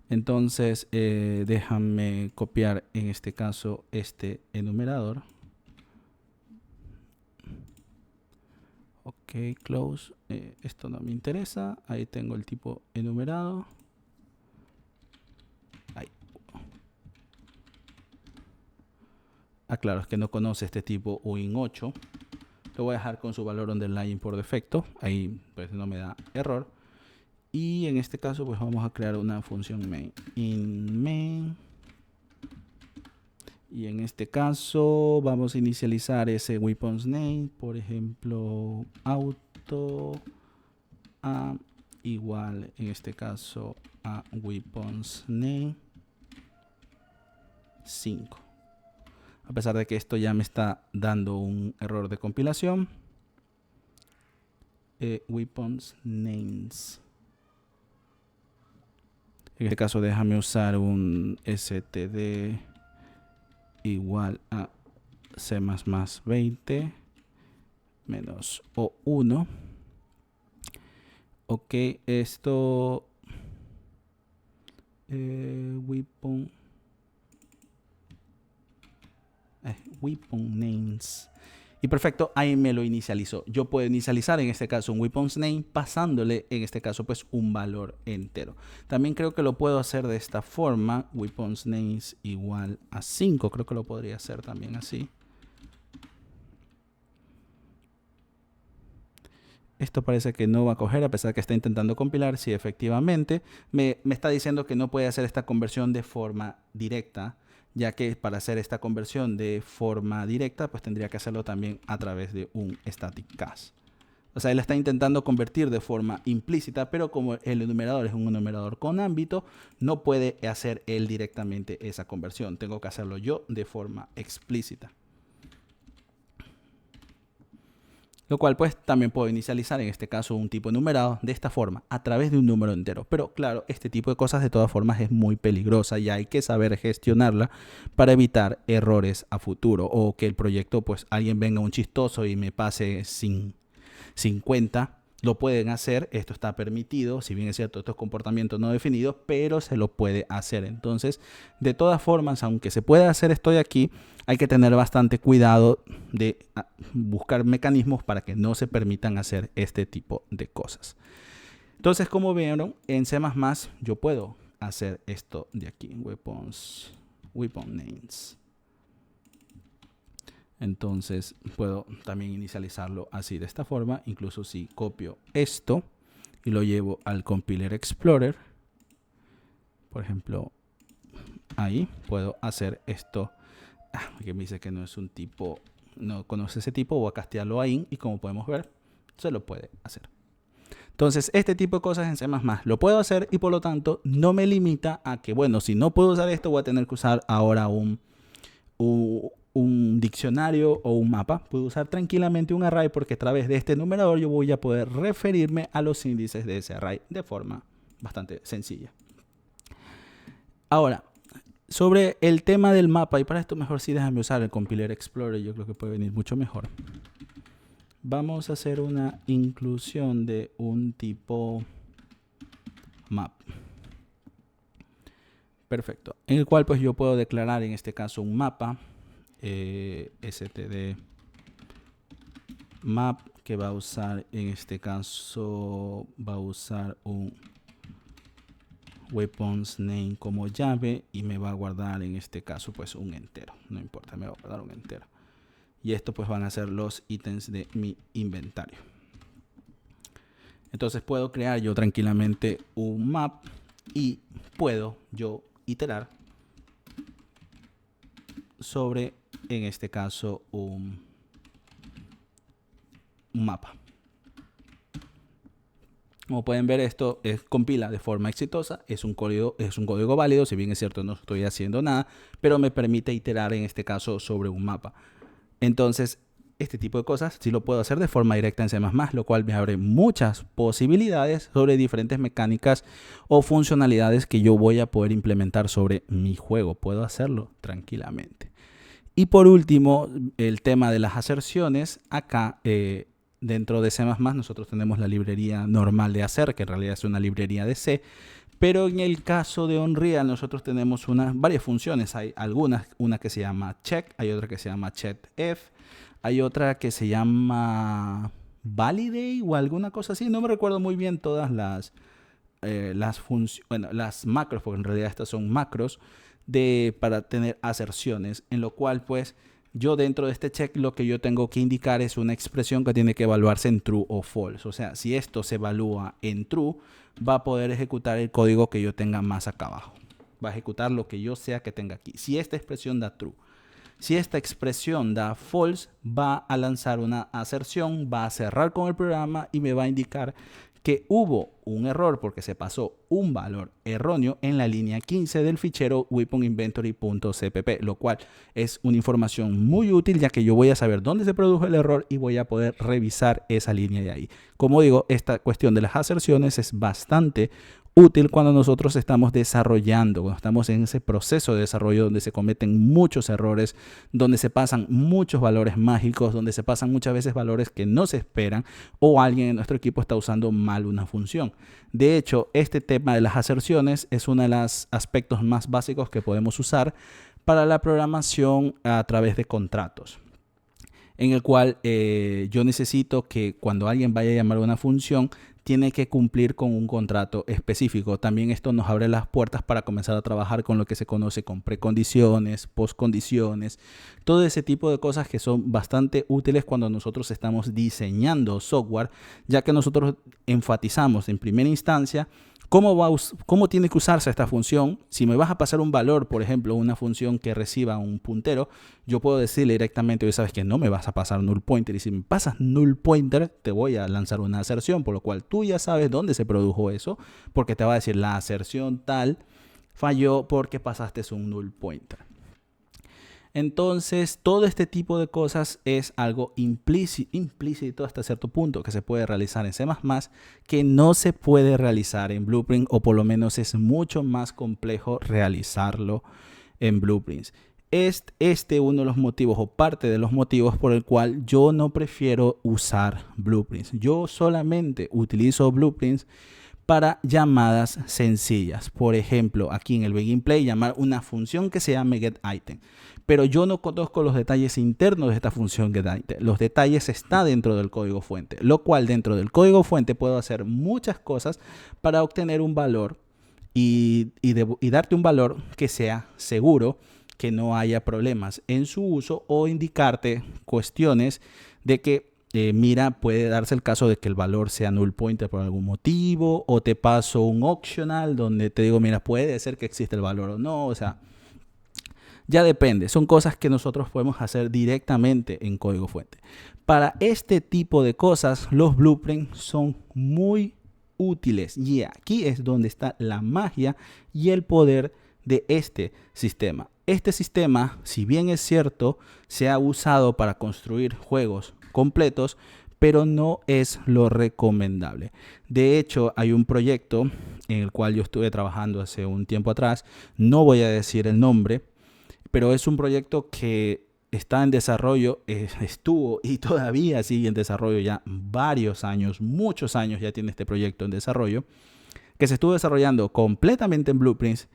Entonces, déjame copiar en este caso este enumerador. Ok, close. Esto no me interesa. Ahí tengo el tipo enumerado. Ahí. Claro, es que no conoce este tipo uint8. Lo voy a dejar con su valor underlying por defecto. Ahí pues no me da error. Y en este caso pues vamos a crear una función main. In main. Y en este caso vamos a inicializar ese weapons name. Por ejemplo, auto a igual en este caso a weapons name 5. A pesar de que esto ya me está dando un error de compilación. Weapons names. En este caso déjame usar un std igual a c++20 menos o1. Ok, esto weapon names. Y perfecto, ahí me lo inicializó. Yo puedo inicializar en este caso un weapons name pasándole en este caso pues un valor entero. También creo que lo puedo hacer de esta forma. Weapons names igual a 5. Creo que lo podría hacer también así. Esto parece que no va a coger a pesar de que está intentando compilar. Sí, efectivamente me está diciendo que no puede hacer esta conversión de forma directa, ya que para hacer esta conversión de forma directa pues tendría que hacerlo también a través de un static cast. O sea, él está intentando convertir de forma implícita, pero como el enumerador es un enumerador con ámbito, no puede hacer él directamente esa conversión. Tengo que hacerlo yo de forma explícita. Lo cual pues también puedo inicializar en este caso un tipo enumerado de esta forma a través de un número entero. Pero claro, este tipo de cosas de todas formas es muy peligrosa y hay que saber gestionarla para evitar errores a futuro, o que el proyecto pues alguien venga un chistoso y me pase sin cuenta. Lo pueden hacer, esto está permitido, si bien es cierto, estos comportamientos no definidos, pero se lo puede hacer. Entonces, de todas formas, aunque se puede hacer esto de aquí, hay que tener bastante cuidado de buscar mecanismos para que no se permitan hacer este tipo de cosas. Entonces, como vieron, en C++ yo puedo hacer esto de aquí, weapon names. Entonces puedo también inicializarlo así de esta forma. Incluso si copio esto y lo llevo al Compiler Explorer, por ejemplo, ahí puedo hacer esto. Que me dice que no es un tipo, no conoce ese tipo, voy a castearlo ahí y como podemos ver, se lo puede hacer. Entonces, este tipo de cosas en C++ lo puedo hacer y por lo tanto no me limita a que, bueno, si no puedo usar esto, voy a tener que usar ahora un diccionario o un mapa. Puedo usar tranquilamente un array porque a través de este enumerador yo voy a poder referirme a los índices de ese array de forma bastante sencilla. Ahora, sobre el tema del mapa, y para esto mejor sí déjame usar el Compiler Explorer, yo creo que puede venir mucho mejor. vamos a hacer una inclusión de un tipo map. Perfecto. En el cual pues yo puedo declarar en este caso un mapa std map que va a usar, en este caso va a usar un weapons name como llave y me va a guardar en este caso pues un entero, no importa, me va a guardar un entero. Y esto pues van a ser los ítems de mi inventario. Entonces puedo crear yo tranquilamente un map y puedo yo iterar sobre, en este caso, un mapa. Como pueden ver, esto compila de forma exitosa, es un código válido, si bien es cierto no estoy haciendo nada, pero me permite iterar en este caso sobre un mapa. Entonces, este tipo de cosas sí lo puedo hacer de forma directa en C++, lo cual me abre muchas posibilidades sobre diferentes mecánicas o funcionalidades que yo voy a poder implementar sobre mi juego. Puedo hacerlo tranquilamente. Y por último, el tema de las aserciones. Acá dentro de C++ nosotros tenemos la librería normal de hacer, que en realidad es una librería de C. Pero en el caso de Unreal nosotros tenemos varias funciones. Hay algunas, una que se llama check, hay otra que se llama checkf, hay otra que se llama validate o alguna cosa así. No me recuerdo muy bien todas las macros, porque en realidad estas son macros para tener aserciones, en lo cual pues yo dentro de este check lo que yo tengo que indicar es una expresión que tiene que evaluarse en true o false. O sea, si esto se evalúa en true, va a poder ejecutar el código que yo tenga más acá abajo. Va a ejecutar lo que yo sea que tenga aquí. Si esta expresión da true, si esta expresión da false, va a lanzar una aserción, va a cerrar con el programa y me va a indicar que hubo un error porque se pasó un valor erróneo en la línea 15 del fichero weaponinventory.cpp, lo cual es una información muy útil, ya que yo voy a saber dónde se produjo el error y voy a poder revisar esa línea de ahí. Como digo, esta cuestión de las aserciones es bastante útil cuando nosotros estamos desarrollando, cuando estamos en ese proceso de desarrollo donde se cometen muchos errores, donde se pasan muchos valores mágicos, donde se pasan muchas veces valores que no se esperan o alguien en nuestro equipo está usando mal una función. De hecho, este tema de las aserciones es uno de los aspectos más básicos que podemos usar para la programación a través de contratos, en el cual yo necesito que cuando alguien vaya a llamar una función, tiene que cumplir con un contrato específico. También esto nos abre las puertas para comenzar a trabajar con lo que se conoce con precondiciones, postcondiciones, todo ese tipo de cosas que son bastante útiles cuando nosotros estamos diseñando software, ya que nosotros enfatizamos en primera instancia ¿cómo tiene que usarse esta función? Si me vas a pasar un valor, por ejemplo, una función que reciba un puntero, yo puedo decirle directamente, oye, sabes que no me vas a pasar null pointer, y si me pasas null pointer, te voy a lanzar una aserción, por lo cual tú ya sabes dónde se produjo eso, porque te va a decir la aserción tal falló porque pasaste un null pointer. Entonces, todo este tipo de cosas es algo implícito hasta cierto punto que se puede realizar en C++, que no se puede realizar en Blueprint, o por lo menos es mucho más complejo realizarlo en Blueprints. Es uno de los motivos o parte de los motivos por el cual yo no prefiero usar Blueprints. Yo solamente utilizo Blueprints para llamadas sencillas. Por ejemplo, aquí en el Begin Play, llamar una función que se llame getItem. Pero yo no conozco los detalles internos de esta función getItem. Los detalles están dentro del código fuente, lo cual dentro del código fuente puedo hacer muchas cosas para obtener un valor y darte un valor que sea seguro, que no haya problemas en su uso, o indicarte cuestiones de que mira, puede darse el caso de que el valor sea null pointer por algún motivo, o te paso un optional donde te digo, mira, puede ser que existe el valor o no, o sea, ya depende. Son cosas que nosotros podemos hacer directamente en código fuente. Para este tipo de cosas, los blueprints son muy útiles, y aquí es donde está la magia y el poder de este sistema. Este sistema, si bien es cierto, se ha usado para construir juegos completos, pero no es lo recomendable. De hecho, hay un proyecto en el cual yo estuve trabajando hace un tiempo atrás, no voy a decir el nombre, pero es un proyecto que está en desarrollo, estuvo y todavía sigue en desarrollo ya varios años, muchos años ya tiene este proyecto en desarrollo, que se estuvo desarrollando completamente en Blueprints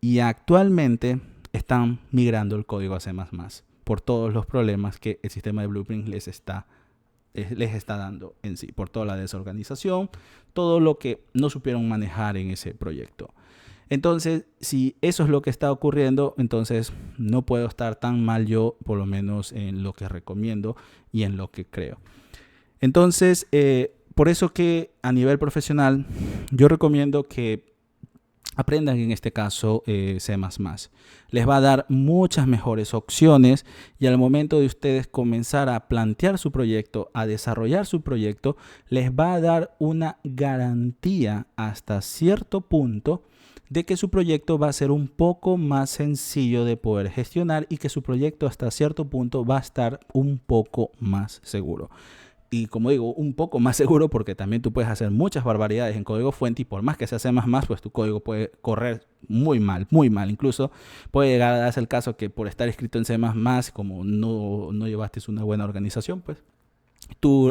y actualmente están migrando el código a C++ por todos los problemas que el sistema de Blueprints les está dando en sí, por toda la desorganización, todo lo que no supieron manejar en ese proyecto. Entonces, si eso es lo que está ocurriendo, entonces no puedo estar tan mal yo, por lo menos en lo que recomiendo y en lo que creo. Entonces, por eso que a nivel profesional, yo recomiendo que aprendan en este caso C++. Les va a dar muchas mejores opciones y al momento de ustedes comenzar a plantear su proyecto, a desarrollar su proyecto, les va a dar una garantía hasta cierto punto de que su proyecto va a ser un poco más sencillo de poder gestionar y que su proyecto hasta cierto punto va a estar un poco más seguro. Y como digo, un poco más seguro porque también tú puedes hacer muchas barbaridades en código fuente y por más que se hace más, pues tu código puede correr muy mal. Incluso puede llegar a darse el caso que por estar escrito en C++, como no llevaste una buena organización, pues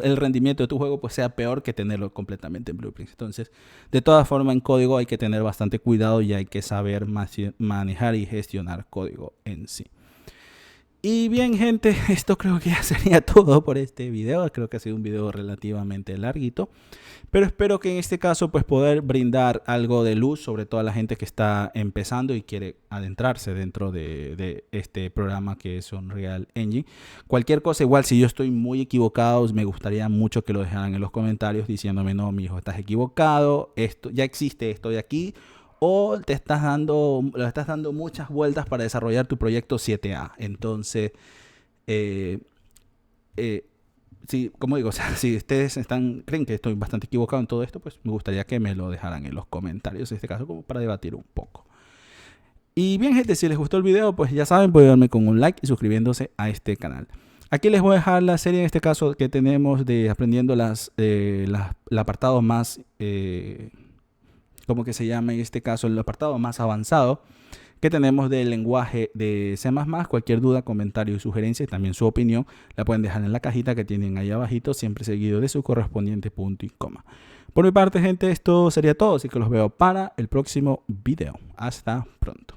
el rendimiento de tu juego pues sea peor que tenerlo completamente en Blueprints. Entonces, de todas formas, en código hay que tener bastante cuidado y hay que saber manejar y gestionar código en sí. Y bien, gente, esto creo que ya sería todo por este video. Creo que ha sido un video relativamente larguito, pero espero que en este caso pues poder brindar algo de luz sobre toda la gente que está empezando y quiere adentrarse dentro de este programa que es Unreal Engine. Cualquier cosa, igual si yo estoy muy equivocado, me gustaría mucho que lo dejaran en los comentarios diciéndome: no, mi hijo, estás equivocado, esto ya existe, esto de aquí, o le estás dando muchas vueltas para desarrollar tu proyecto 7A. Entonces, sí, como digo, o sea, si ustedes creen que estoy bastante equivocado en todo esto, pues me gustaría que me lo dejaran en los comentarios, en este caso, como para debatir un poco. Y bien, gente, si les gustó el video, pues ya saben, pueden darme con un like y suscribiéndose a este canal. Aquí les voy a dejar la serie en este caso que tenemos de aprendiendo el apartado más... como que se llama en este caso el apartado más avanzado que tenemos del lenguaje de C++. Cualquier duda, comentario y sugerencia y también su opinión la pueden dejar en la cajita que tienen ahí abajito, siempre seguido de su correspondiente punto y coma. Por mi parte, gente, esto sería todo, así que los veo para el próximo video. Hasta pronto.